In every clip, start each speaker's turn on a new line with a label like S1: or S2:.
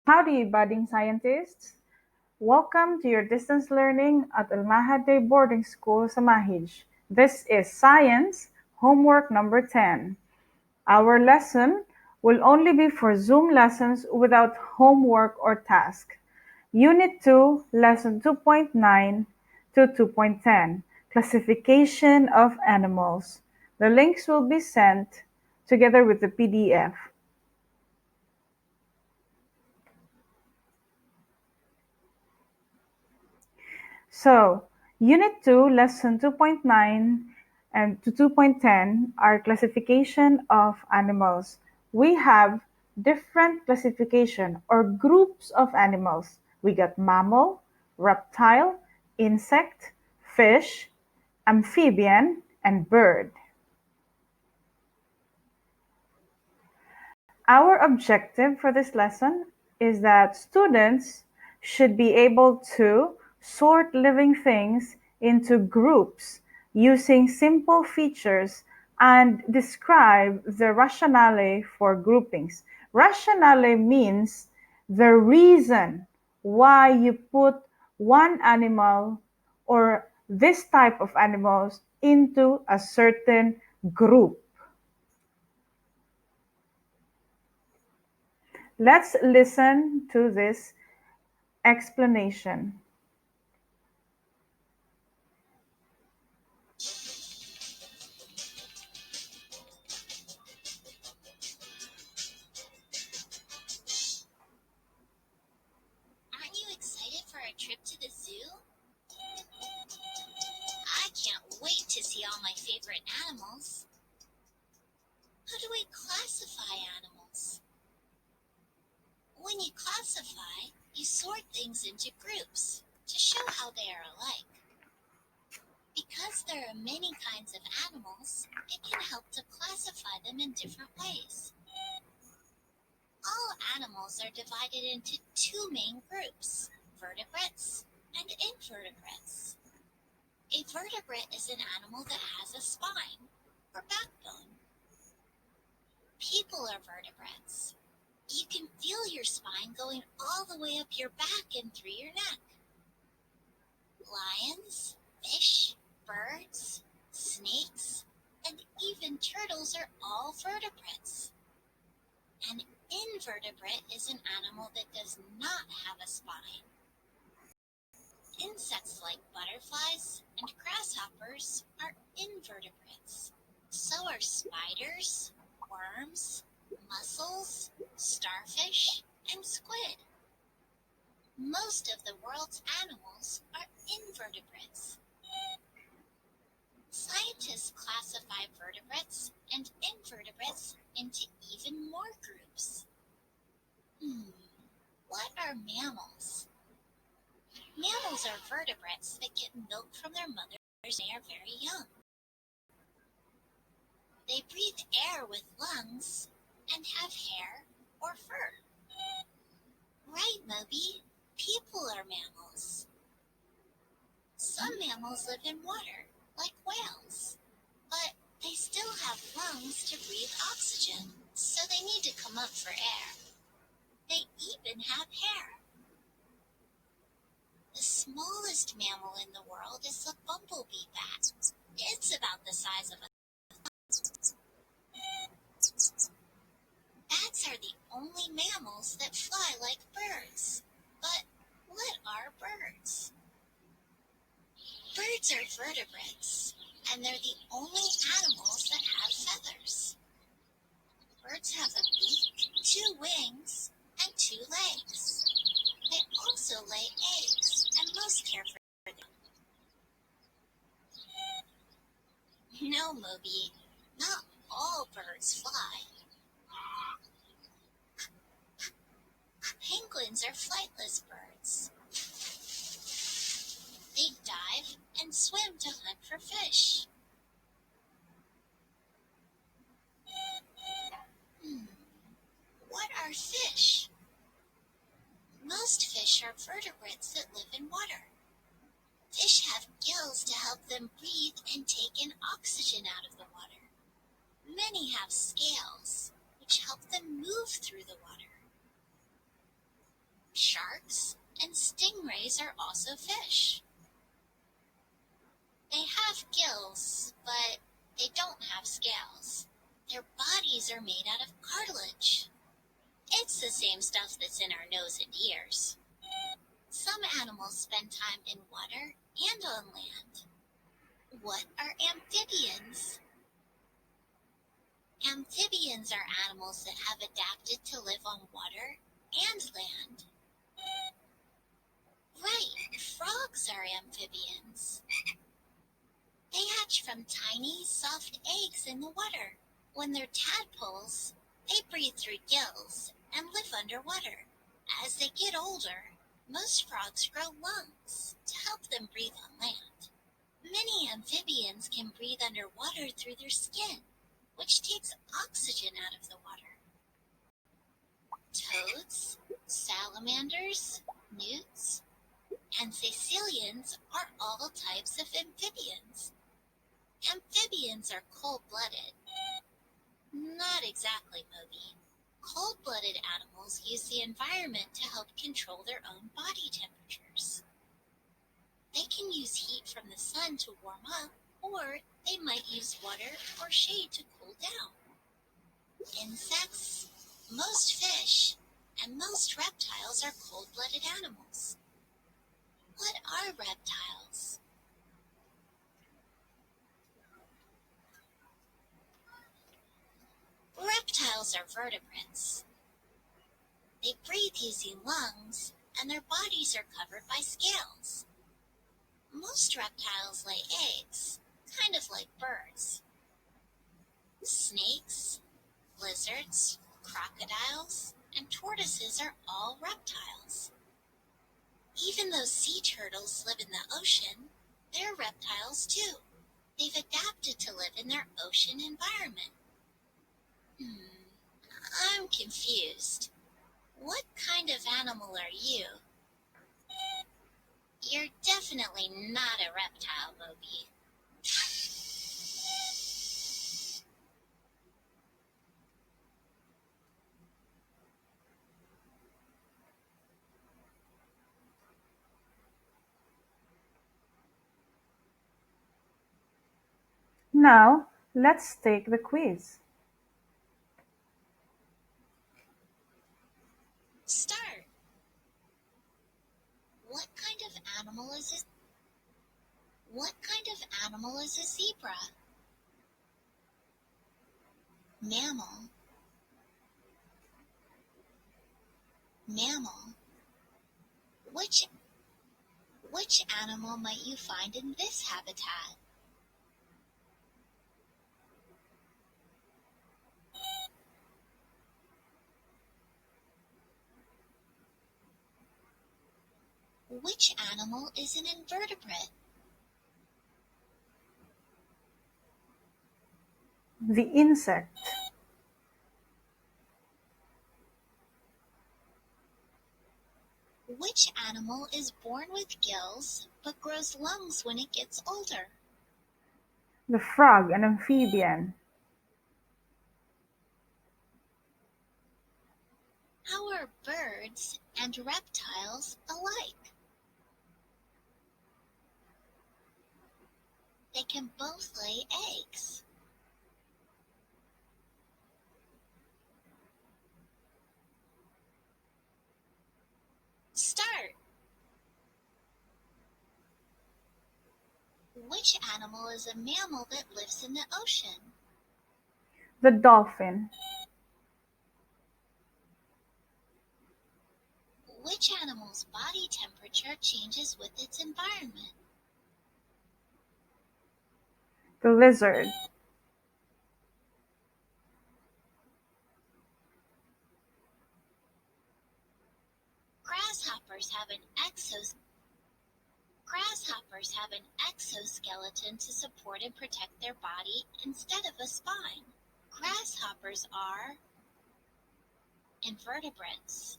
S1: Howdy, budding scientists! Welcome to your distance learning at Almahate Boarding School, Samaheej. This is Science Homework number 10. Our lesson will only be for Zoom lessons without homework or task. Unit 2, Lesson 2.9 to 2.10, Classification of Animals. The links will be sent together with the PDF. So, Unit 2, Lesson 2.9 and to 2.10 are classification of animals. We have different classification or groups of animals. We got mammal, reptile, insect, fish, amphibian, and bird. Our objective for this lesson is that students should be able to sort living things into groups using simple features and describe the rationale for groupings. Rationale means the reason why you put one animal or this type of animals into a certain group. Let's listen to this explanation.
S2: Aren't you excited for a trip to the zoo? I can't wait to see all my favorite animals. How do we classify animals? When you classify, you sort things into groups to show how they are alike. Because there are many kinds of animals, it can help to classify them in different ways. All animals are divided into two main groups, vertebrates and invertebrates. A vertebrate is an animal that has a spine or backbone. People are vertebrates. You can feel your spine going all the way up your back and through your neck. Lions, fish, birds, snakes, and even turtles are all vertebrates. An invertebrate is an animal that does not have a spine. Insects like butterflies and grasshoppers are invertebrates. So are spiders, worms, mussels, starfish, and squid. Most of the world's animals are invertebrates. Scientists classify vertebrates and invertebrates into even more groups. What are mammals? Mammals are vertebrates that get milk from their mothers when they are very young. They breathe air with lungs and have hair or fur. Right, Moby? People are mammals. Some mammals live in water, like whales, but they still have lungs to breathe oxygen, so they need to come up for air. They even have hair. The smallest mammal in the world is the bumblebee bat. It's about the size of a Bats are the only mammals that fly like birds. But what are birds? Birds are vertebrates, and they're the only animals that have feathers. Birds have a beak, 2 wings, and 2 legs. They also lay eggs, and most care for them. No, Moby, not all birds fly. Penguins are flightless birds. They dive and swim to hunt for fish. What are fish? Most fish are vertebrates that live in water. Fish have gills to help them breathe and take in oxygen out of the water. Many have scales, which help them move through the water. Sharks and stingrays are also fish. They have gills, but they don't have scales. Their bodies are made out of cartilage. It's the same stuff that's in our nose and ears. Some animals spend time in water and on land. What are amphibians? Amphibians are animals that have adapted to live on water and land. Right, frogs are amphibians. They hatch from tiny, soft eggs in the water. When they're tadpoles, they breathe through gills and live underwater. As they get older, most frogs grow lungs to help them breathe on land. Many amphibians can breathe underwater through their skin, which takes oxygen out of the water. Toads, salamanders, newts, and caecilians are all types of amphibians. Amphibians are cold-blooded. Not exactly, Moby. Cold-blooded animals use the environment to help control their own body temperatures. They can use heat from the sun to warm up, or they might use water or shade to cool down. Insects, most fish, and most reptiles are cold-blooded animals. What are reptiles? Reptiles are vertebrates. They breathe using lungs, and their bodies are covered by scales. Most reptiles lay eggs, kind of like birds. Snakes, lizards, crocodiles, and tortoises are all reptiles. Even though sea turtles live in the ocean, they're reptiles too. They've adapted to live in their ocean environment. I'm confused. What kind of animal are you? You're definitely not a reptile, Moby.
S1: Now, let's take the quiz.
S2: Start. What kind of animal is a zebra? Mammal. Mammal. Which animal might you find in this habitat? Which animal is an invertebrate?
S1: The insect.
S2: Which animal is born with gills but grows lungs when it gets older?
S1: The frog, an amphibian.
S2: How are birds and reptiles alike? They can both lay eggs. Start. Which animal is a mammal that lives in the ocean?
S1: The dolphin.
S2: Which animal's body temperature changes with its environment?
S1: The lizard.
S2: Grasshoppers have an exoskeleton to support and protect their body instead of a spine. Grasshoppers are invertebrates.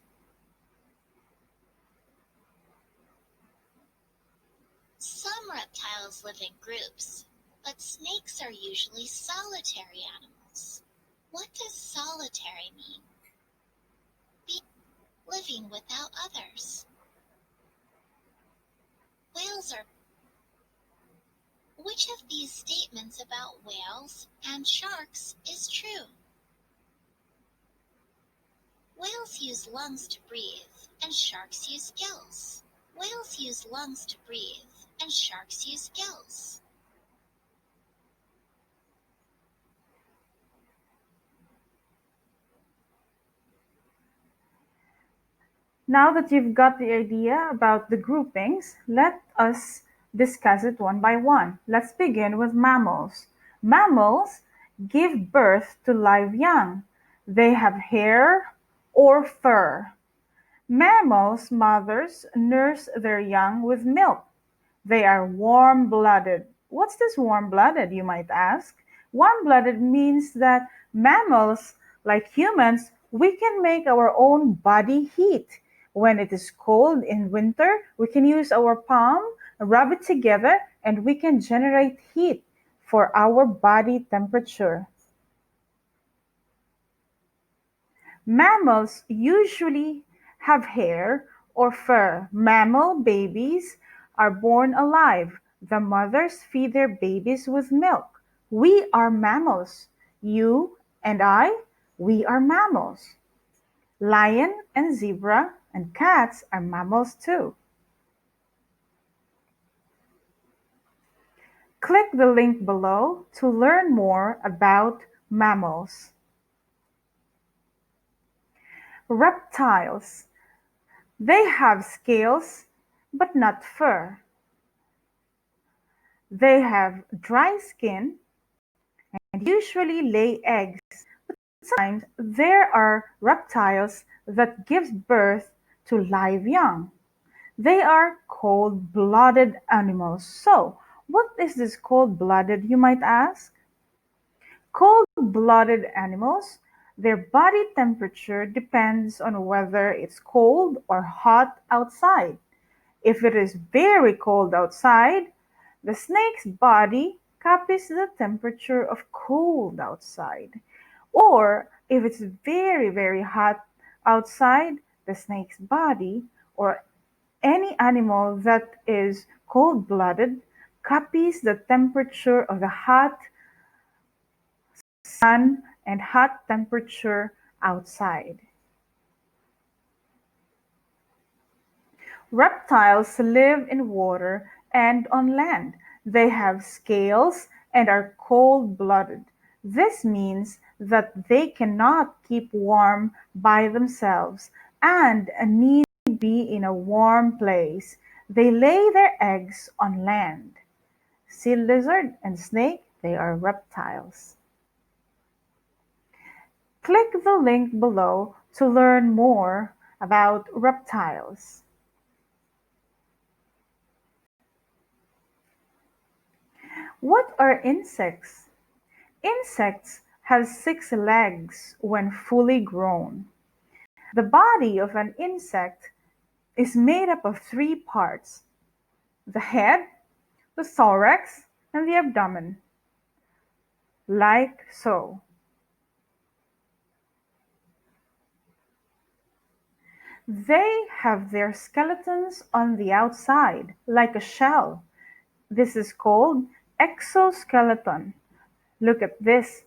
S2: Some reptiles live in groups, but snakes are usually solitary animals. What does solitary mean? living without others. Whales are. Which of these statements about whales and sharks is true? Whales use lungs to breathe, and sharks use gills. Whales use lungs to breathe, and sharks use gills.
S1: Now that you've got the idea about the groupings, let us discuss it one by one. Let's begin with mammals. Mammals give birth to live young. They have hair or fur. Mammals' mothers nurse their young with milk. They are warm-blooded. What's this warm-blooded, you might ask? Warm-blooded means that mammals, like humans, we can make our own body heat. When it is cold in winter, we can use our palm, rub it together, and we can generate heat for our body temperature. Mammals usually have hair or fur. Mammal babies are born alive. The mothers feed their babies with milk. We are mammals. You and I, we are mammals. Lion and zebra and cats are mammals too. Click the link below to learn more about mammals. Reptiles. They have scales but not fur. They have dry skin and usually lay eggs. Sometimes there are reptiles that give birth to live young. They are cold-blooded animals. So, what is this cold-blooded, you might ask? Cold-blooded animals, their body temperature depends on whether it's cold or hot outside. If it is very cold outside, the snake's body copies the temperature of cold outside. Or if it's very, very hot outside, the snake's body, or any animal that is cold-blooded, copies the temperature of the hot sun and hot temperature outside. Reptiles live in water and on land. They have scales and are cold-blooded. This means that they cannot keep warm by themselves and need to be in a warm place. They lay their eggs on land. Sea lizard and snake, they are reptiles. Click the link below to learn more about reptiles. What are insects? Insects have 6 legs when fully grown. The body of an insect is made up of 3 parts: the head, the thorax, and the abdomen. Like so. They have their skeletons on the outside, like a shell. This is called exoskeleton. Look at this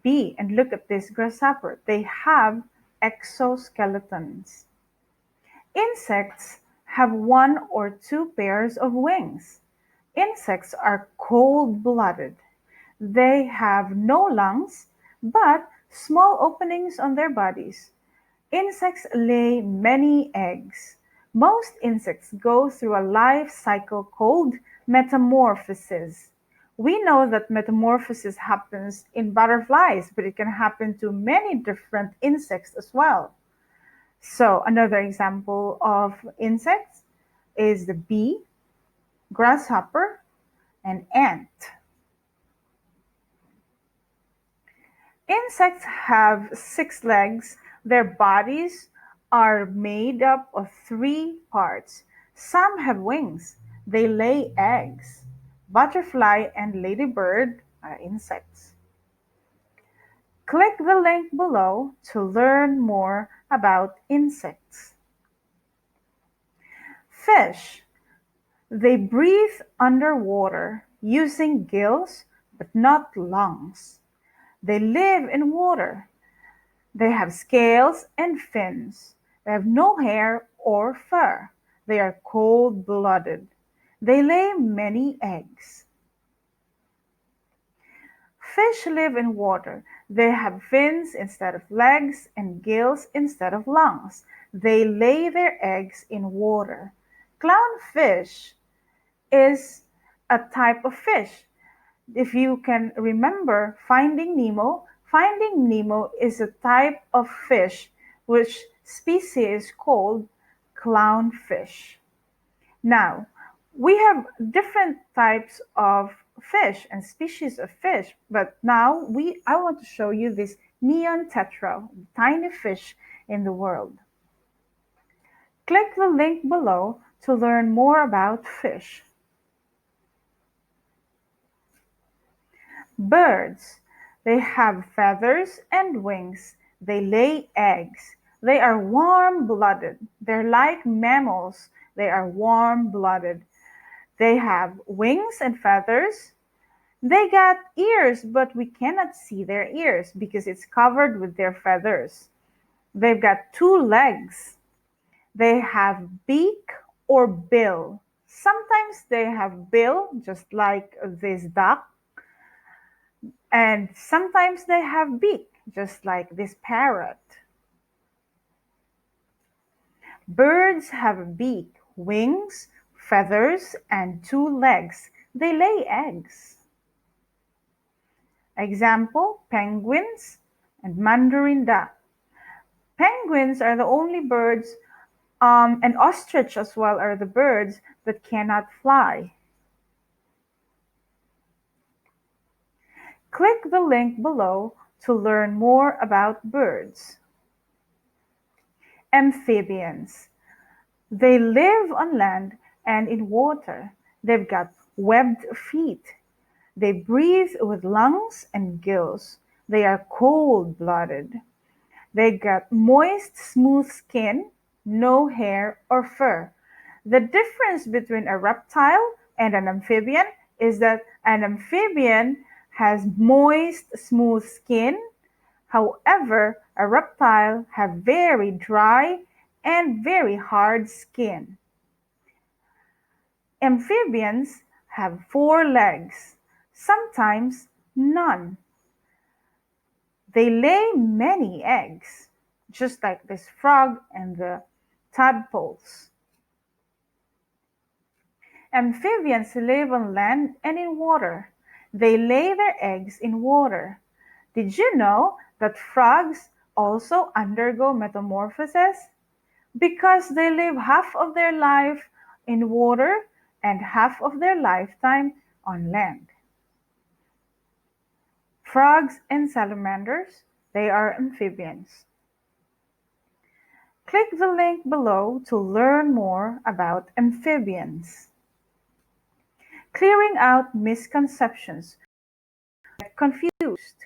S1: bee and look at this grasshopper. They have exoskeletons. Insects have 1 or 2 pairs of wings. Insects are cold-blooded. They have no lungs, but small openings on their bodies. Insects lay many eggs. Most insects go through a life cycle called metamorphosis. We know that metamorphosis happens in butterflies, but it can happen to many different insects as well. So another example of insects is the bee, grasshopper, and ant. Insects have 6 legs. Their bodies are made up of 3 parts. Some have wings. They lay eggs. Butterfly and ladybird are insects. Click the link below to learn more about insects. Fish. They breathe underwater using gills but not lungs. They live in water. They have scales and fins. They have no hair or fur. They are cold-blooded. They lay many eggs. Fish live in water. They have fins instead of legs and gills instead of lungs. They lay their eggs in water. Clownfish is a type of fish. If you can remember Finding Nemo is a type of fish which species is called clownfish. Now, we have different types of fish and species of fish, but now I want to show you this neon tetra, tiny fish in the world. Click the link below to learn more about fish. Birds. They have feathers and wings. They lay eggs. They are warm-blooded. They're like mammals. They are warm-blooded. They have wings and feathers. They got ears, but we cannot see their ears because it's covered with their feathers. They've got 2 legs. They have beak or bill. Sometimes they have bill, just like this duck. And sometimes they have beak, just like this parrot. Birds have a beak, wings, feathers, and 2 legs. They lay eggs. Example, penguins and mandarin duck. Penguins are the only birds, and ostrich as well are the birds that cannot fly. Click the link below to learn more about birds. Amphibians. They live on land and in water. They've got webbed feet. They breathe with lungs and gills. They are cold-blooded. They got moist, smooth skin, no hair or fur. The difference between a reptile and an amphibian is that an amphibian has moist, smooth skin. However, a reptile have very dry and very hard skin. Amphibians have 4 legs, sometimes none. They lay many eggs, just like this frog and the tadpoles. Amphibians live on land and in water. They lay their eggs in water. Did you know that frogs also undergo metamorphosis? Because they live half of their life in water and half of their lifetime on land. Frogs and salamanders, they are amphibians. Click the link below to learn more about amphibians. Clearing out misconceptions. Get confused.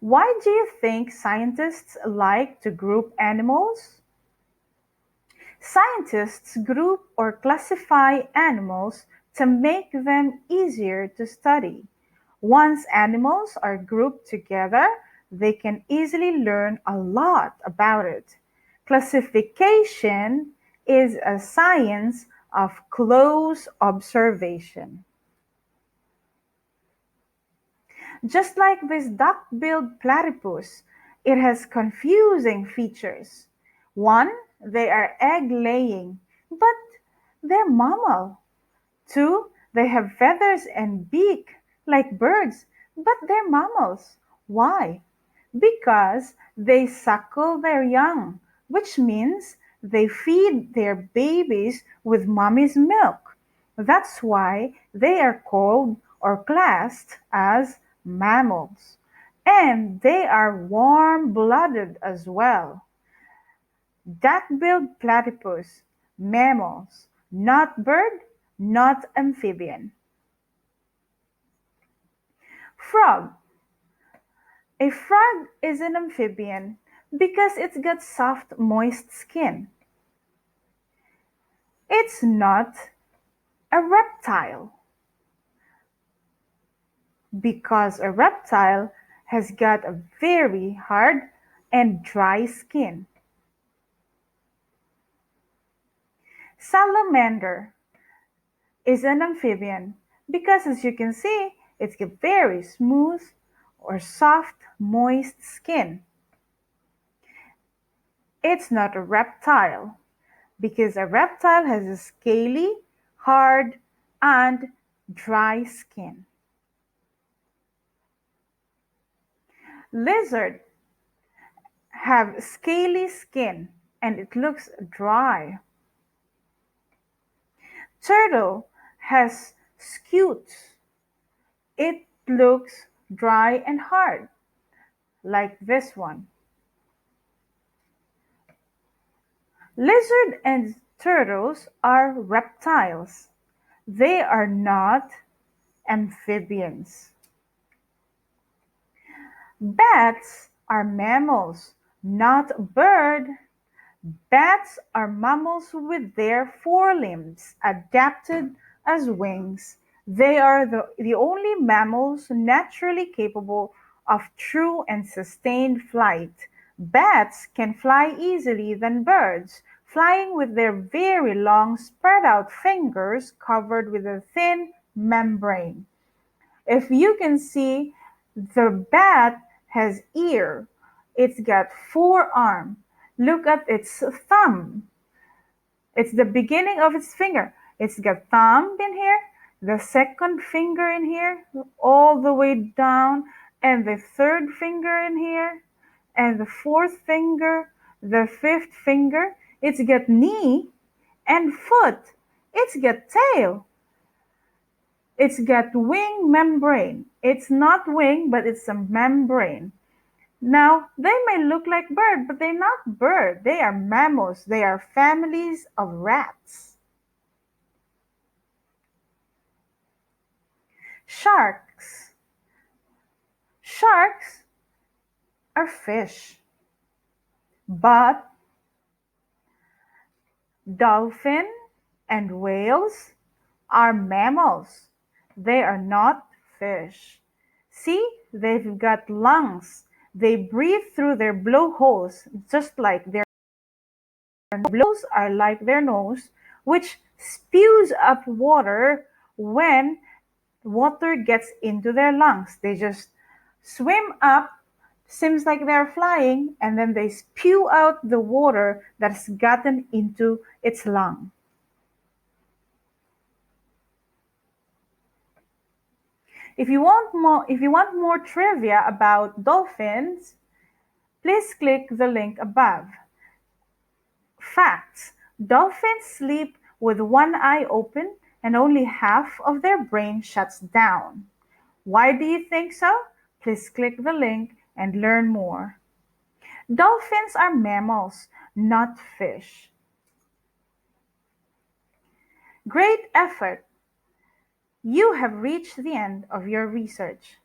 S1: Why do you think scientists like to group animals? Scientists group or classify animals to make them easier to study. Once animals are grouped together, they can easily learn a lot about it. Classification is a science of close observation. Just like this duck-billed platypus, it has confusing features. 1. They are egg-laying, but they're mammal. 2. They have feathers and beak like birds, but they're mammals. Why? Because they suckle their young, which means they feed their babies with mommy's milk. That's why they are called or classed as mammals. And they are warm-blooded as well. Duck-billed platypus, mammals, not bird, not amphibian. Frog. A frog is an amphibian because it's got soft, moist skin. It's not a reptile because a reptile has got a very hard and dry skin. Salamander is an amphibian because, as you can see, it's got very smooth or soft, moist skin. It's not a reptile because a reptile has a scaly, hard, and dry skin. Lizard have scaly skin and it looks dry. Turtle has scutes. It looks dry and hard, like this one. Lizard and turtles are reptiles. They are not amphibians. Bats are mammals, not bird. Bats are mammals with their forelimbs adapted as wings. They are the only mammals naturally capable of true and sustained flight. Bats can fly easily than birds, flying with their very long spread out fingers covered with a thin membrane. If you can see, the bat has ear. It's got forearm. Look at its thumb. It's the beginning of its finger. It's got thumb in here, the second finger in here, all the way down, and the third finger in here, and the fourth finger, the fifth finger. It's got knee and foot. It's got tail. It's got wing membrane. It's not wing, but it's a membrane. Now, they may look like bird, but they're not bird. They are mammals. They are families of rats. Sharks. Sharks are fish, but dolphin and whales are mammals. They are not fish. See, they've got lungs. They breathe through their blowholes, just like their blowholes are like their nose, which spews up water when water gets into their lungs. They just swim up, seems like they're flying, and then they spew out the water that's gotten into its lung. If you want more trivia about dolphins, please click the link above. Facts: dolphins sleep with one eye open and only half of their brain shuts down. Why do you think so? Please click the link and learn more. Dolphins are mammals, not fish. Great effort! You have reached the end of your research.